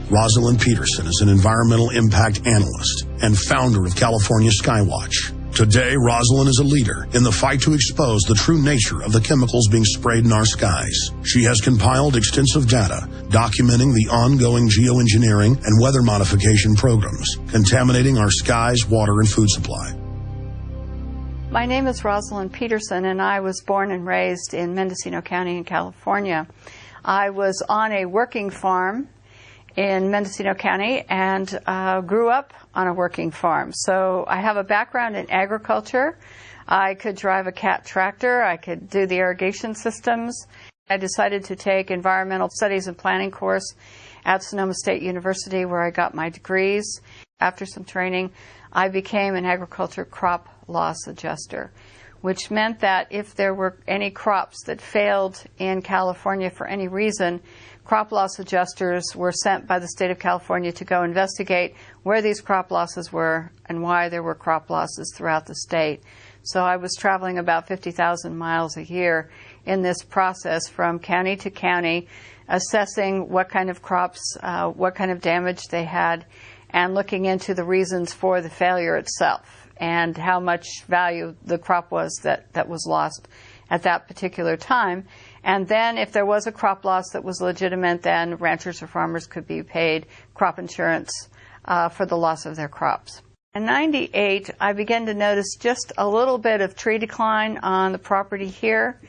Rosalind Peterson is an environmental impact analyst and founder of California Skywatch. Today, Rosalind is a leader in the fight to expose the true nature of the chemicals being sprayed in our skies. She has compiled extensive data documenting the ongoing geoengineering and weather modification programs contaminating our skies, water, and food supply. My name is Rosalind Peterson, and I was born and raised in Mendocino County in California. I was on a working farm in Mendocino County and grew up on a working farm. So I have a background in agriculture. I could drive a cat tractor. I could do the irrigation systems. I decided to take environmental studies and planning course at Sonoma State University, where I got my degrees. After some training, I became an agriculture crop loss adjuster, which meant that if there were any crops that failed in California for any reason, crop loss adjusters were sent by the state of California to go investigate where these crop losses were and why there were crop losses throughout the state. So I was traveling about 50,000 miles a year in this process from county to county, assessing what kind of crops, what kind of damage they had, and looking into the reasons for the failure itself and how much value the crop was that was lost at that particular time. And then if there was a crop loss that was legitimate, then ranchers or farmers could be paid crop insurance for the loss of their crops. In '98, I began to notice just a little bit of tree decline on the property here.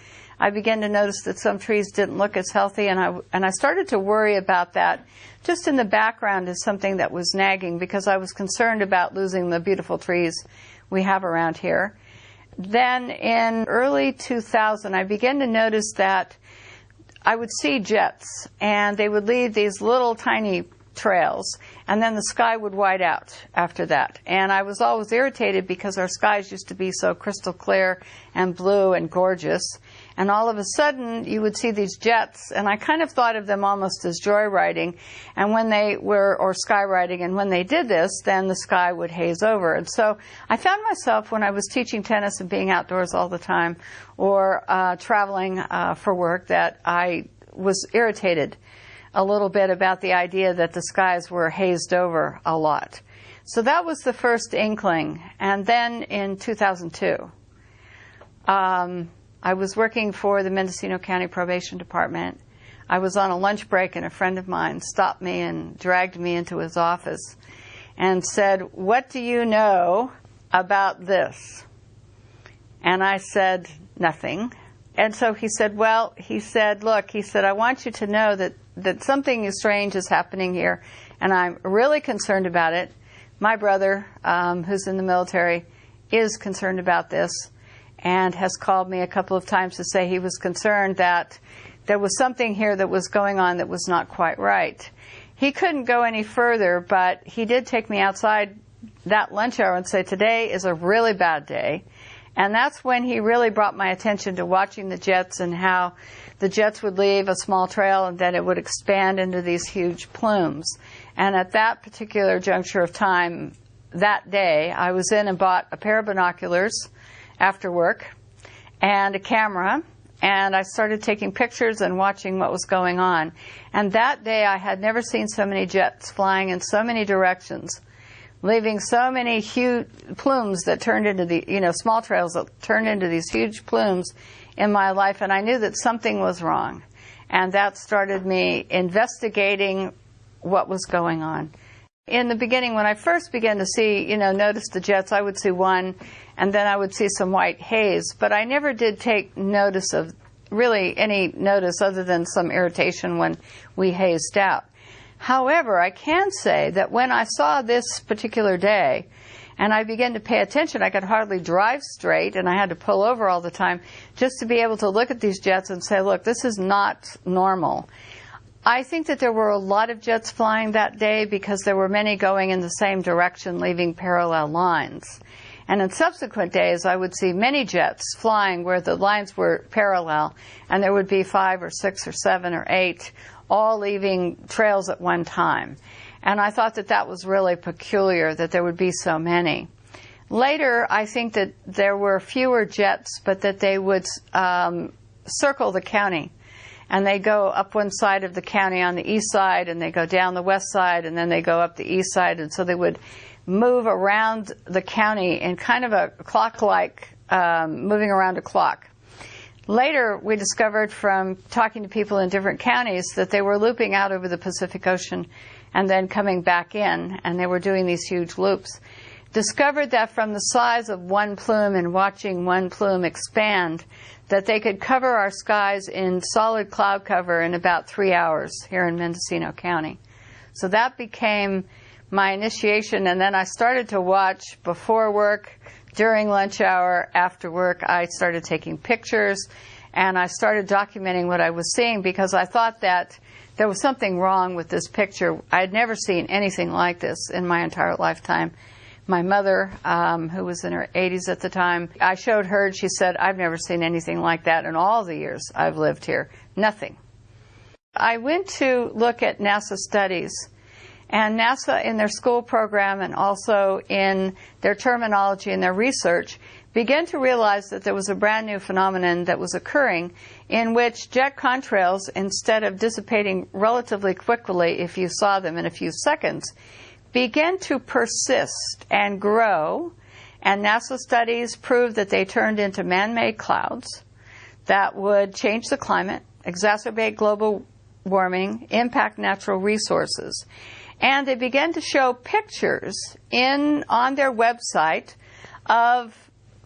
I began to notice that some trees didn't look as healthy, and I started to worry about that just in the background as something that was nagging, because I was concerned about losing the beautiful trees we have around here. Then in early 2000, I began to notice that I would see jets, and they would leave these little tiny trails, and then the sky would white out after that. And I was always irritated because our skies used to be so crystal clear and blue and gorgeous. And all of a sudden, you would see these jets, and I kind of thought of them almost as joyriding, and when they were, or skywriting, and when they did this, then the sky would haze over. And so I found myself, when I was teaching tennis and being outdoors all the time, or traveling for work, that I was irritated a little bit about the idea that the skies were hazed over a lot. So that was the first inkling. And then in 2002, I was working for the Mendocino County Probation Department. I was on a lunch break, and a friend of mine stopped me and dragged me into his office and said, "What do you know about this?" And I said, "Nothing." And so he said, "Well," he said, "look," he said, "I want you to know that something strange is happening here, and I'm really concerned about it. My brother, who's in the military, is concerned about this, and has called me a couple of times to say he was concerned that there was something here that was going on that was not quite right." He couldn't go any further, but he did take me outside that lunch hour and say, "Today is a really bad day." And that's when he really brought my attention to watching the jets, and how the jets would leave a small trail and then it would expand into these huge plumes. And at that particular juncture of time, that day, I was in and bought a pair of binoculars after work and a camera, and I started taking pictures and watching what was going on. And that day, I had never seen so many jets flying in so many directions, leaving so many huge plumes that turned into the, small trails that turned into these huge plumes in my life. And I knew that something was wrong. And that started me investigating what was going on. In the beginning, when I first began to see, notice the jets, I would see one, and then I would see some white haze. But I never did take notice of, really any notice other than some irritation when we hazed out. However, I can say that when I saw this particular day, and I began to pay attention, I could hardly drive straight, and I had to pull over all the time just to be able to look at these jets and say, look, this is not normal. I think that there were a lot of jets flying that day because there were many going in the same direction, leaving parallel lines. And in subsequent days, I would see many jets flying where the lines were parallel, and there would be 5 or 6 or 7 or 8 all leaving trails at one time. And I thought that that was really peculiar, that there would be so many. Later, I think that there were fewer jets, but that they would circle the county. and they go up one side of the county on the east side, and they go down the west side, and then they go up the east side, and so they would move around the county in kind of a clock-like, moving around a clock. Later, we discovered from talking to people in different counties that they were looping out over the Pacific Ocean and then coming back in, and they were doing these huge loops. Discovered that from the size of one plume and watching one plume expand, that they could cover our skies in solid cloud cover in about 3 hours here in Mendocino County. So that became my initiation, and then I started to watch before work, during lunch hour, after work. I started taking pictures, and I started documenting what I was seeing because I thought that there was something wrong with this picture. I had never seen anything like this in my entire lifetime. My mother, who was in her 80s at the time, I showed her, and she said, I've never seen anything like that in all the years I've lived here. Nothing. I went to look at NASA studies, and NASA in their school program and also in their terminology and their research began to realize that there was a brand new phenomenon that was occurring in which jet contrails, instead of dissipating relatively quickly if you saw them in a few seconds, began to persist and grow, and NASA studies proved that they turned into man-made clouds that would change the climate, exacerbate global warming, impact natural resources. And they began to show pictures on their website of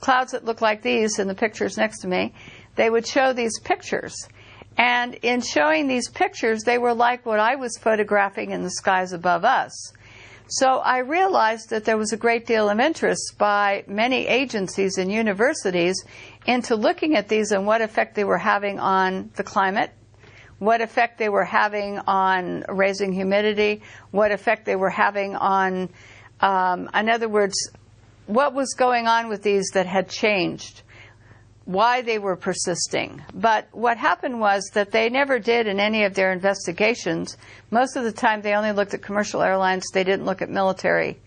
clouds that look like these in the pictures next to me. They would show these pictures. And in showing these pictures, they were like what I was photographing in the skies above us. So I realized that there was a great deal of interest by many agencies and universities into looking at these and what effect they were having on the climate, what effect they were having on raising humidity, what effect they were having on, in other words, what was going on with these that had changed, why they were persisting. But what happened was that they never did in any of their investigations. Most of the time they only looked at commercial airlines. They didn't look at military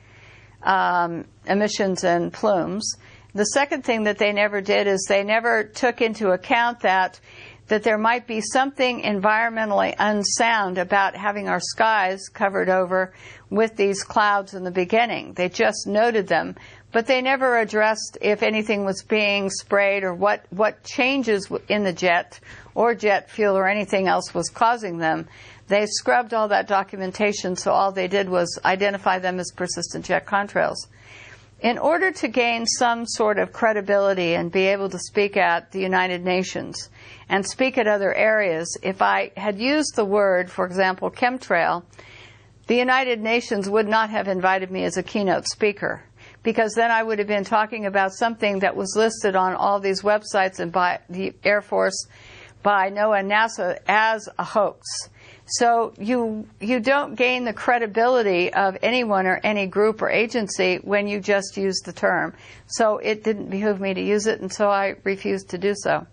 emissions and plumes. The second thing that they never did is they never took into account that there might be something environmentally unsound about having our skies covered over with these clouds in the beginning. They just noted them, but they never addressed if anything was being sprayed or what changes in the jet or jet fuel or anything else was causing them. They scrubbed all that documentation, so all they did was identify them as persistent jet contrails. In order to gain some sort of credibility and be able to speak at the United Nations and speak at other areas, if I had used the word, for example, chemtrail, the United Nations would not have invited me as a keynote speaker, because then I would have been talking about something that was listed on all these websites and by the Air Force, by NOAA and NASA as a hoax. So you don't gain the credibility of anyone or any group or agency when you just use the term. So it didn't behoove me to use it, and so I refused to do so.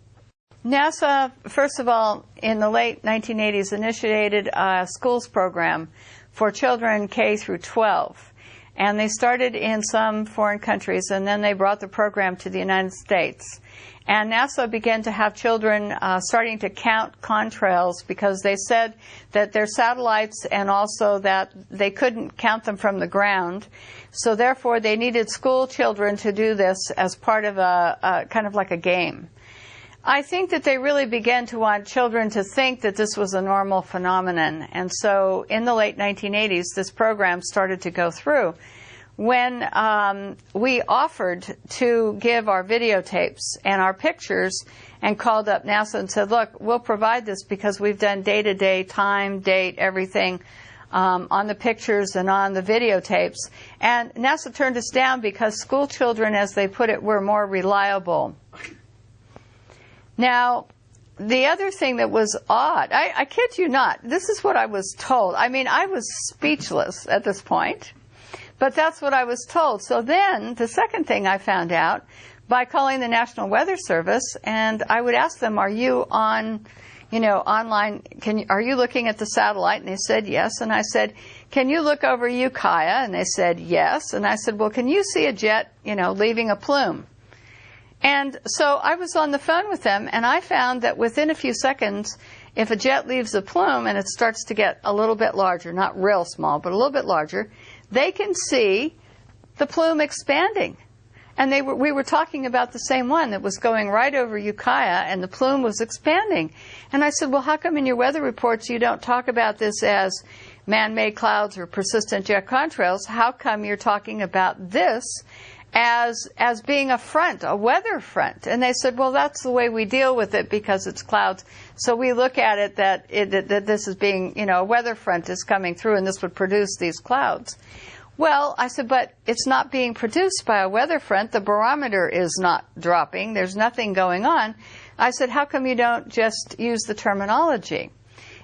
NASA, first of all, in the late 1980s, initiated a schools program for children K through 12. And they started in some foreign countries, and then they brought the program to the United States. And NASA began to have children starting to count contrails because they said that their satellites and also that they couldn't count them from the ground. So therefore, they needed school children to do this as part of a kind of like a game. I think that they really began to want children to think that this was a normal phenomenon. And so in the late 1980s, this program started to go through. When we offered to give our videotapes and our pictures and called up NASA and said, look, we'll provide this because we've done day-to-day, time, date, everything on the pictures and on the videotapes. And NASA turned us down because school children, as they put it, were more reliable. Now, the other thing that was odd, I kid you not, this is what I was told. I mean, I was speechless at this point. But that's what I was told. So then, the second thing I found out by calling the National Weather Service, and I would ask them, are you on, online, are you looking at the satellite? And they said yes. And I said, can you look over Ukiah? And they said yes. And I said, well, can you see a jet, leaving a plume? And so I was on the phone with them, and I found that within a few seconds, if a jet leaves a plume and it starts to get a little bit larger, not real small, but a little bit larger, they can see the plume expanding. And we were talking about the same one that was going right over Ukiah, and the plume was expanding. And I said, well, how come in your weather reports you don't talk about this as man-made clouds or persistent jet contrails? How come you're talking about this as being a front, a weather front? And they said, well, that's the way we deal with it because it's clouds. So we look at it that this is being, a weather front is coming through and this would produce these clouds. Well, I said, but it's not being produced by a weather front. The barometer is not dropping. There's nothing going on. I said, how come you don't just use the terminology?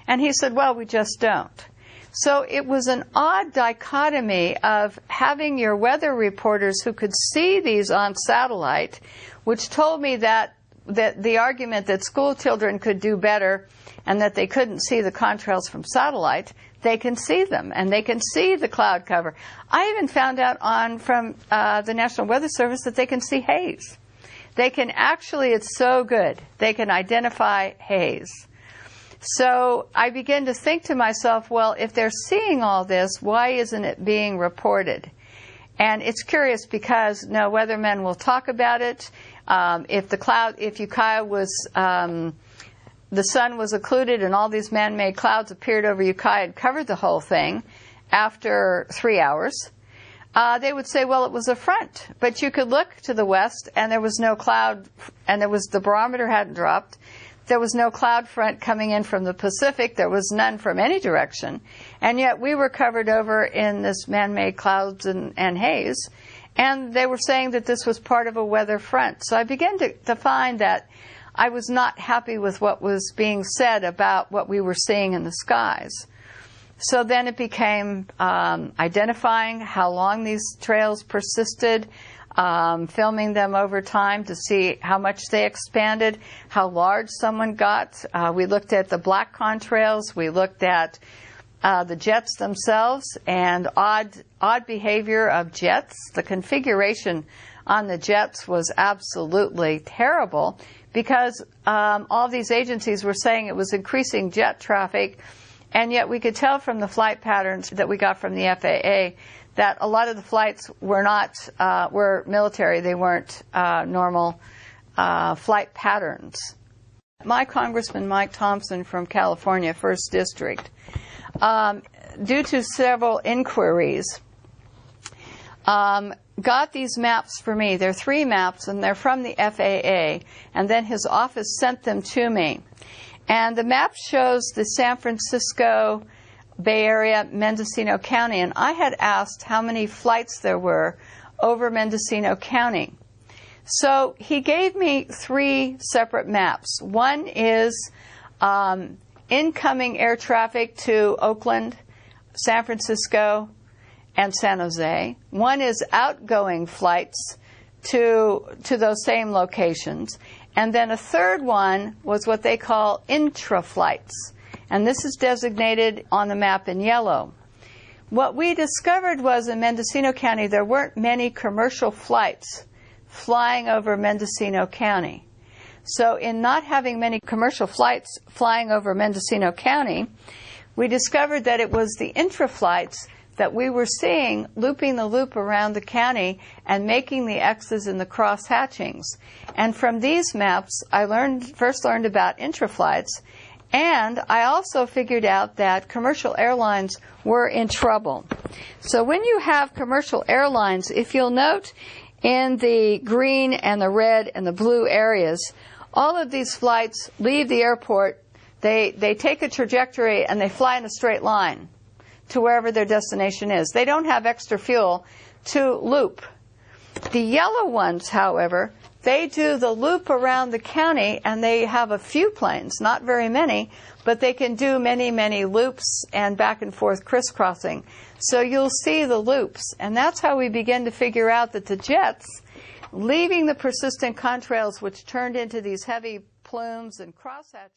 And he said, well, we just don't. So it was an odd dichotomy of having your weather reporters who could see these on satellite, which told me that the argument that school children could do better and that they couldn't see the contrails from satellite, they can see them, and they can see the cloud cover. I even found out from the National Weather Service that they can see haze. They can actually, it's so good, they can identify haze. So I begin to think to myself, well, if they're seeing all this, why isn't it being reported? And it's curious because no weathermen will talk about it. If Ukiah was, the sun was occluded and all these man-made clouds appeared over Ukiah and covered the whole thing after 3 hours, they would say, well, it was a front. But you could look to the west and there was no cloud, and the barometer hadn't dropped. There was no cloud front coming in from the Pacific. There was none from any direction. And yet we were covered over in this man-made clouds and haze. And they were saying that this was part of a weather front. So I began to find that I was not happy with what was being said about what we were seeing in the skies. So then it became identifying how long these trails persisted, filming them over time to see how much they expanded, how large someone got. We looked at the black contrails. We looked at the jets themselves and odd behavior of jets. The configuration on the jets was absolutely terrible because all these agencies were saying it was increasing jet traffic, and yet we could tell from the flight patterns that we got from the FAA that a lot of the flights were military. They weren't normal flight patterns. My Congressman Mike Thompson from California, 1st District, due to several inquiries, got these maps for me. They're 3 maps, and they're from the FAA, and then his office sent them to me. And the map shows the San Francisco Bay Area, Mendocino County, and I had asked how many flights there were over Mendocino County. So he gave me 3 separate maps. One is incoming air traffic to Oakland, San Francisco, and San Jose. One is outgoing flights to those same locations. And then a third one was what they call intra-flights. And this is designated on the map in yellow. What we discovered was in Mendocino County there weren't many commercial flights flying over Mendocino County. So in not having many commercial flights flying over Mendocino County, we discovered that it was the intra-flights that we were seeing looping the loop around the county and making the X's in the cross hatchings. And from these maps, I first learned about intra-flights, and I also figured out that commercial airlines were in trouble. So when you have commercial airlines, if you'll note in the green and the red and the blue areas, all of these flights leave the airport, they take a trajectory and they fly in a straight line to wherever their destination is. They don't have extra fuel to loop. The yellow ones, however, they do the loop around the county, and they have a few planes, not very many, but they can do many, many loops and back and forth crisscrossing. So you'll see the loops, and that's how we begin to figure out that the jets, leaving the persistent contrails, which turned into these heavy plumes and crosshatching.